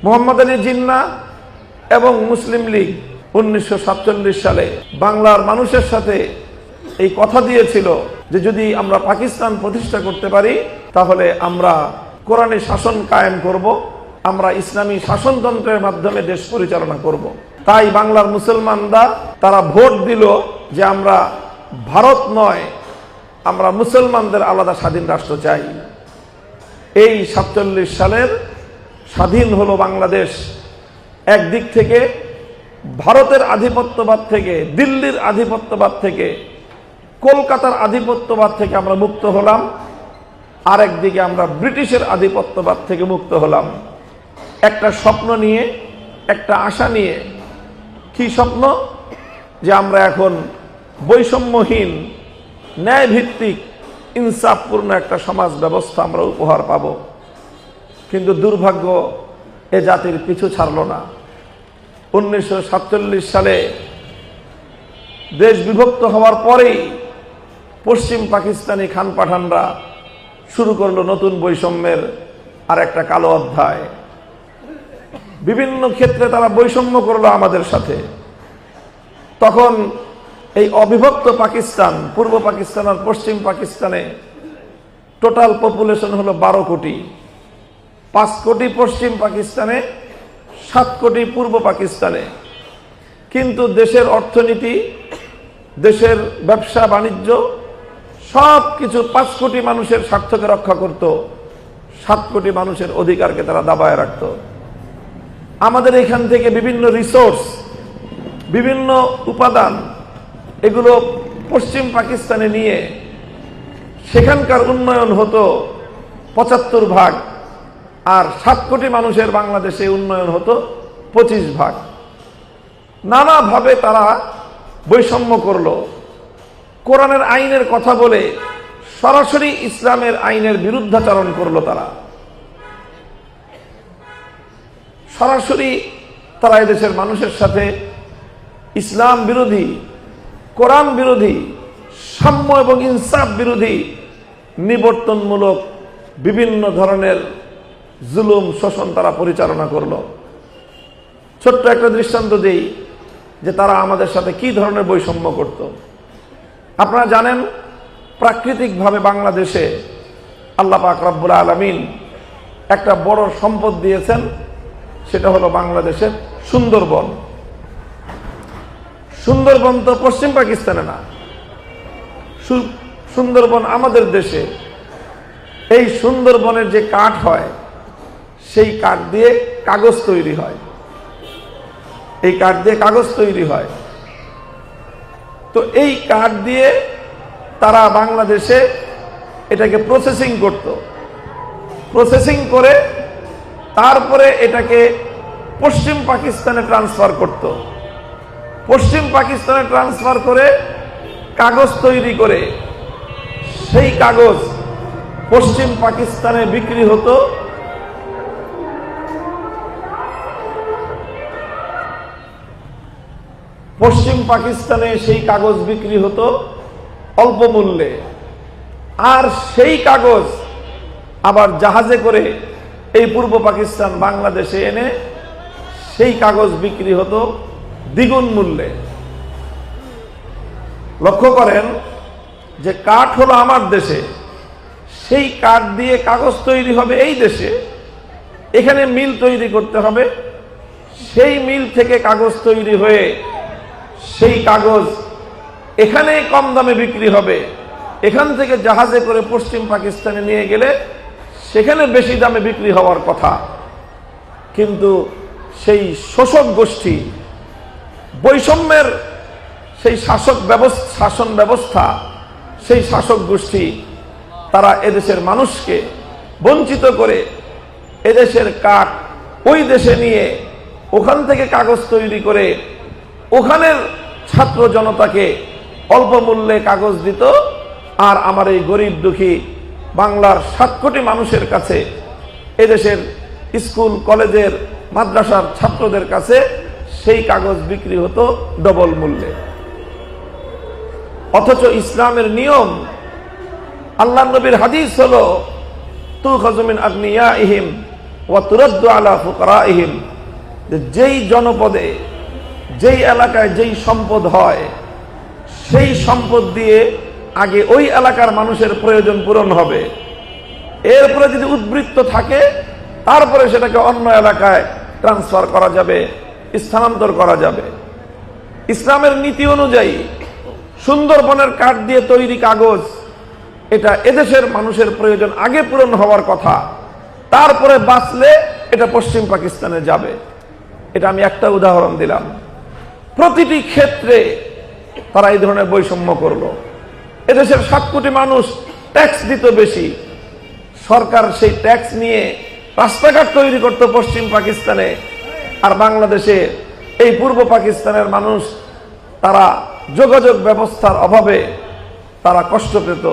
মোহাম্মদ আলী জিন্নাহ এবং মুসলিম লীগ 1947 সালে বাংলার মানুষের সাথে এই কথা দিয়েছিল যে যদি আমরা পাকিস্তান প্রতিষ্ঠা করতে পারি তাহলে আমরা কোরআনী শাসন কায়েম করব, আমরা ইসলামী শাসনতন্ত্রের মাধ্যমে দেশ পরিচালনা করব। তাই বাংলার মুসলমানরা তারা ভোট দিল যে আমরা ভারত নয়, আমরা মুসলমানদের আলাদা স্বাধীন রাষ্ট্র চাই। এই 47 সালের স্বাধীন হলো বাংলাদেশ। একদিক থেকে ভারতের আধিপত্যবাদ থেকে, দিল্লির আধিপত্যবাদ থেকে, কলকাতার আধিপত্যবাদ থেকে আমরা মুক্ত হলাম, আরেকদিকে আমরা ব্রিটিশের আধিপত্যবাদ থেকে মুক্ত হলাম। একটা স্বপ্ন নিয়ে, একটা আশা নিয়ে। কি স্বপ্ন? যে আমরা এখন বৈষম্যহীন, ন্যায়ভিত্তিক, ইনসাফপূর্ণ একটা সমাজ ব্যবস্থা আমরা উপহার পাব। কিন্তু দুর্ভাগ্য এ জাতির পিছু ছাড়ল না। 1947 সালে দেশ বিভক্ত হওয়ার পরেই পশ্চিম পাকিস্তানি খান পাঠানরা শুরু করলো নতুন বৈষম্যের আর একটা কালো অধ্যায়। বিভিন্ন ক্ষেত্রে তারা বৈষম্য করলো আমাদের সাথে। তখন এই অবিভক্ত পাকিস্তান, পূর্ব পাকিস্তান আর পশ্চিম পাকিস্তানে টোটাল পপুলেশন হলো 12 কোটি। 5 কোটি পশ্চিম পাকিস্তানে, 7 কোটি পূর্ব পাকিস্তানে। কিন্তু দেশের অর্থনীতি, দেশের ব্যবসা বাণিজ্য সব কিছু 5 কোটি মানুষের স্বার্থকে রক্ষা করত, 7 কোটি মানুষের অধিকারকে তারা দাবায় রাখত। আমাদের এখান থেকে বিভিন্ন রিসোর্স, বিভিন্ন উপাদান, এগুলো পশ্চিম পাকিস্তানে নিয়ে সেখানকার উন্নয়ন হতো 75 ভাগ, আর 7 কোটি মানুষের বাংলাদেশে উন্নয়ন হতো 25 ভাগ। নানাভাবে তারা বৈষম্য করলো। কোরআনের আইনের কথা বলে সরাসরি ইসলামের আইনের বিরুদ্ধাচরণ করলো। তারা সরাসরি তারা এদেশের মানুষের সাথে ইসলাম বিরোধী, কোরআন বিরোধী, সাম্য এবং ইনসাফ বিরোধী, নিবর্তনমূলক বিভিন্ন ধরনের জুলুম, শোষণ তারা পরিচালনা করলো। ছোট্ট একটা দৃষ্টান্ত দেই যে তারা আমাদের সাথে কি ধরনের বৈষম্য করত। আপনারা জানেন, প্রাকৃতিকভাবে বাংলাদেশে আল্লাহ পাক রব্বুল আলামিন একটা বড় সম্পদ দিয়েছেন, সেটা হলো বাংলাদেশের সুন্দরবন। সুন্দরবন তো পশ্চিম পাকিস্তানে না, সুন্দরবন আমাদের দেশে। এই সুন্দরবনের যে কাঠ হয়, সেই কাঠ দিয়ে কাগজ তৈরি হয়। এই কাঠ দিয়ে কাগজ তৈরি হয়। তো এই কাঠ দিয়ে তারা বাংলাদেশে এটাকে প্রসেসিং করত। প্রসেসিং করে তারপরে এটাকে পশ্চিম পাকিস্তানে ট্রান্সফার করত। পশ্চিম পাকিস্তানে ট্রান্সফার করে কাগজ তৈরি করে সেই কাগজ পশ্চিম পাকিস্তানে বিক্রি হতো পশ্চিম পাকিস্তানে সেই কাগজ বিক্রি হতো অল্প মূল্যে। আর সেই কাগজ আবার জাহাজে করে এই পূর্ব পাকিস্তান বাংলাদেশে এনে সেই কাগজ বিক্রি হতো দ্বিগুণ মূল্যে। লক্ষ্য করেন যে কাঠ হলো আমার দেশে, সেই কাঠ দিয়ে কাগজ তৈরি হবে এই দেশে, এখানে মিল তৈরি করতে হবে, সেই মিল থেকে কাগজ তৈরি হয়ে সেই কাগজ এখানে কম দামে বিক্রি হবে, এখান থেকে জাহাজে করে পশ্চিম পাকিস্তানে নিয়ে গেলে সেখানে বেশি দামে বিক্রি হওয়ার কথা। কিন্তু সেই শোষক গোষ্ঠী, বৈষম্যের সেই শাসন ব্যবস্থা, সেই শাসক গোষ্ঠী তারা এদেশের মানুষকে বঞ্চিত করে এদেশের কাঠ ওই দেশে নিয়ে ওখান থেকে কাগজ তৈরি করে ওখানের ছাত্র জনতাকে অল্প মূল্যে কাগজ দিত। আর আমার এই গরিব দুঃখী বাংলার 7 কোটি মানুষের কাছে, এদেশের স্কুল, কলেজের, মাদ্রাসার ছাত্রদের কাছে সেই কাগজ বিক্রি হতো ডবল মূল্যে। অথচ ইসলামের নিয়ম, আল্লাহ নবীর হাদিস হলো তুখাযু মিন আগনিয়াইহিম ওয়া তুরাদ্দু আলা ফুকারাইহিম, যেই জনপদে যেই এলাকায় যেই সম্পদ হয় সেই সম্পদ দিয়ে আগে ওই এলাকার মানুষের প্রয়োজন পূরণ হবে, এরপরে যদি উদ্বৃত্ত থাকে তারপরে সেটাকে অন্য এলাকায় ট্রান্সফার করা যাবে, স্থানান্তর করা যাবে। ইসলামের নীতি অনুযায়ী সুন্দরবনের কাঠ দিয়ে তৈরি কাগজ, এটা এদেশের মানুষের প্রয়োজন আগে পূরণ হওয়ার কথা, তারপরে বাঁচলে এটা পশ্চিম পাকিস্তানে যাবে। এটা আমি একটা উদাহরণ দিলাম। প্রতিটি ক্ষেত্রে তারা এই ধরনের বৈষম্য করলো। এদেশের 7 কোটি মানুষ ট্যাক্স দিত বেশি, সরকার সেই ট্যাক্স নিয়ে রাস্তাঘাট তৈরি করত পশ্চিম পাকিস্তানে, আর বাংলাদেশে এই পূর্ব পাকিস্তানের মানুষ তারা যোগাযোগ ব্যবস্থার অভাবে তারা কষ্ট পেত।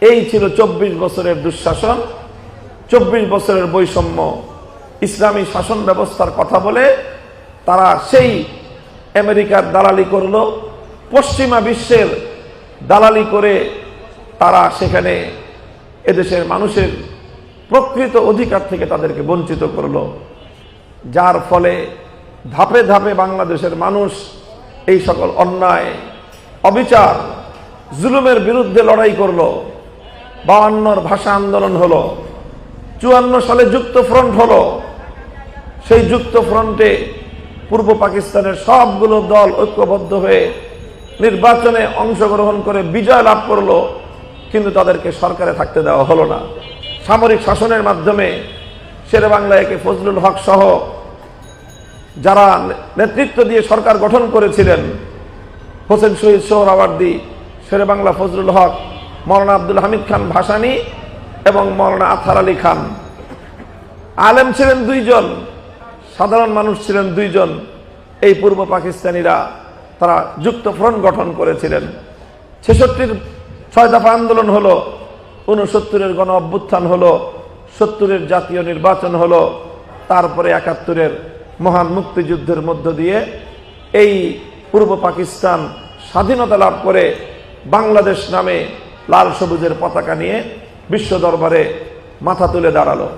এই ছিল 24 বছরের দুঃশাসন, 24 বছরের বৈষম্য। ইসলামী শাসন ব্যবস্থার কথা বলে তারা সেই আমেরিকার দালালি করলো, পশ্চিমা বিশ্বের দালালি করে তারা সেখানে এদেশের মানুষের প্রকৃত অধিকার থেকে তাদেরকে বঞ্চিত করলো, যার ফলে ধাপে ধাপে বাংলাদেশের মানুষ এই সকল অন্যায়, অবিচার, জুলুমের বিরুদ্ধে লড়াই করলো। 52 ভাষা আন্দোলন হলো, 54 সালে যুক্ত ফ্রন্ট হলো। সেই যুক্ত ফ্রন্টে পূর্ব পাকিস্তানের সবগুলো দল ঐক্যবদ্ধ হয়ে নির্বাচনে অংশগ্রহণ করে বিজয় লাভ করলো, কিন্তু তাদেরকে সরকারে থাকতে দেওয়া হলো না। সামরিক শাসনের মাধ্যমে শেরেবাংলা একে ফজলুল হক সহ যারা নেতৃত্ব দিয়ে সরকার গঠন করেছিলেন, হোসেন শহীদ সোহরাওয়ার্দী, শেরেবাংলা ফজলুল হক, মৌলানা আব্দুল হামিদ খান ভাসানী এবং মৌলানা আতহার আলী খান। আলেম ছিলেন 2 জন, সাধারণ মানুষ ছিলেন 2 জন। এই পূর্ব পাকিস্তানিরা তারা যুক্ত ফ্রন্ট গঠন করেছিলেন। 66-র 6 দফা আন্দোলন হলো, 69-এর গণ অভ্যুত্থান হলো, 70-এর জাতীয় নির্বাচন হলো, তারপরে 71-এর মহান মুক্তিযুদ্ধের মধ্য দিয়ে এই পূর্ব পাকিস্তান স্বাধীনতা লাভ করে বাংলাদেশ নামে লাল সবুজের পতাকা নিয়ে বিশ্ব দরবারে মাথা তুলে দাঁড়ালো।